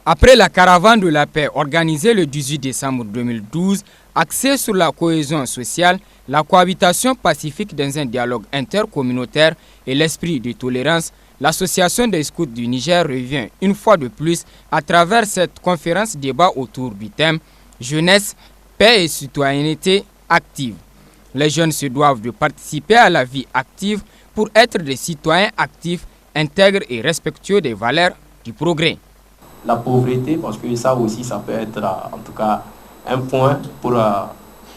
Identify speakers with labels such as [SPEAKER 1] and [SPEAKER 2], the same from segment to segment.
[SPEAKER 1] Après la caravane de la paix organisée le 18 décembre 2012, axée sur la cohésion sociale, la cohabitation pacifique dans un dialogue intercommunautaire et l'esprit de tolérance, l'Association des scouts du Niger revient une fois de plus à travers cette conférence débat autour du thème « Jeunesse, paix et citoyenneté active ». Les jeunes se doivent de participer à la vie active pour être des citoyens actifs, intègres et respectueux des valeurs du progrès.
[SPEAKER 2] La pauvreté, parce que ça aussi, ça peut être en tout cas un point pour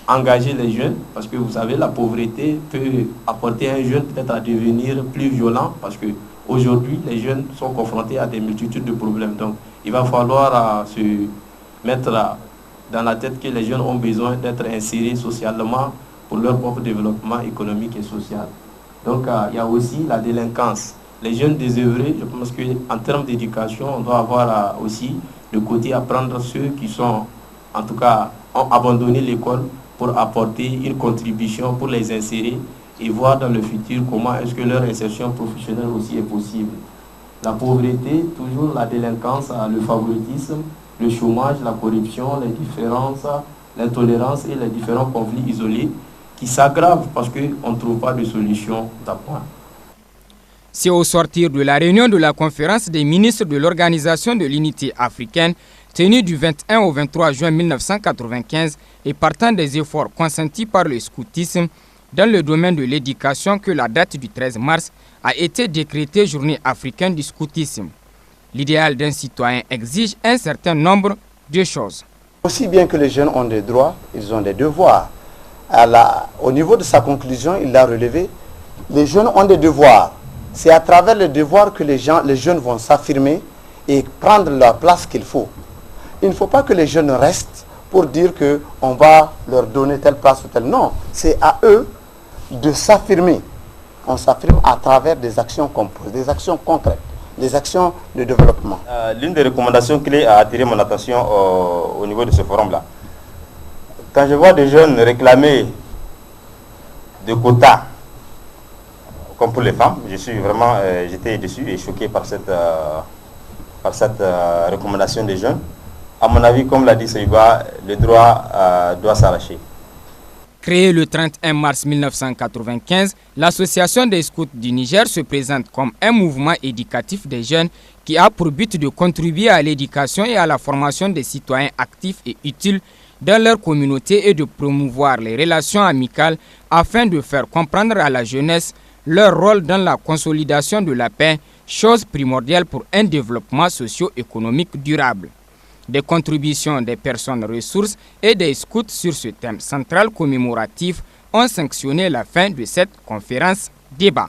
[SPEAKER 2] engager les jeunes, parce que vous savez, la pauvreté peut apporter un jeune peut-être à devenir plus violent, parce que aujourd'hui, les jeunes sont confrontés à des multitudes de problèmes. Donc, il va falloir se mettre dans la tête que les jeunes ont besoin d'être insérés socialement pour leur propre développement économique et social. Donc, il y a aussi la délinquance. Les jeunes désœuvrés, je pense qu'en termes d'éducation, on doit avoir aussi le côté apprendre ceux qui sont, en tout cas, ont abandonné l'école pour apporter une contribution, pour les insérer et voir dans le futur comment est-ce que leur insertion professionnelle aussi est possible. La pauvreté, toujours la délinquance, le favoritisme, le chômage, la corruption, les différences, l'intolérance et les différents conflits isolés qui s'aggravent parce qu'on ne trouve pas de solution d'appoint.
[SPEAKER 1] C'est au sortir de la réunion de la conférence des ministres de l'Organisation de l'Unité africaine, tenue du 21 au 23 juin 1995 et partant des efforts consentis par le scoutisme dans le domaine de l'éducation que la date du 13 mars a été décrétée journée africaine du scoutisme. L'idéal d'un citoyen exige un certain nombre de choses.
[SPEAKER 3] Aussi bien que les jeunes ont des droits, ils ont des devoirs. Au niveau de sa conclusion, il a relevé, les jeunes ont des devoirs. C'est à travers les devoirs que les jeunes vont s'affirmer et prendre la place qu'il faut. Il ne faut pas que les jeunes restent pour dire qu'on va leur donner telle place ou telle. Non, c'est à eux de s'affirmer. On s'affirme à travers des actions qu'on pose, des actions concrètes, des actions de développement.
[SPEAKER 4] L'une des recommandations clés a attiré mon attention au niveau de ce forum-là. Quand je vois des jeunes réclamer des quotas, comme pour les femmes, j'étais déçu et choqué par cette recommandation des jeunes. À mon avis, comme l'a dit Seiba, le droit doit s'arracher.
[SPEAKER 1] Créée le 31 mars 1995, l'Association des scouts du Niger se présente comme un mouvement éducatif des jeunes qui a pour but de contribuer à l'éducation et à la formation des citoyens actifs et utiles dans leur communauté et de promouvoir les relations amicales afin de faire comprendre à la jeunesse leur rôle dans la consolidation de la paix, chose primordiale pour un développement socio-économique durable. Des contributions des personnes ressources et des scouts sur ce thème central commémoratif ont sanctionné la fin de cette conférence débat.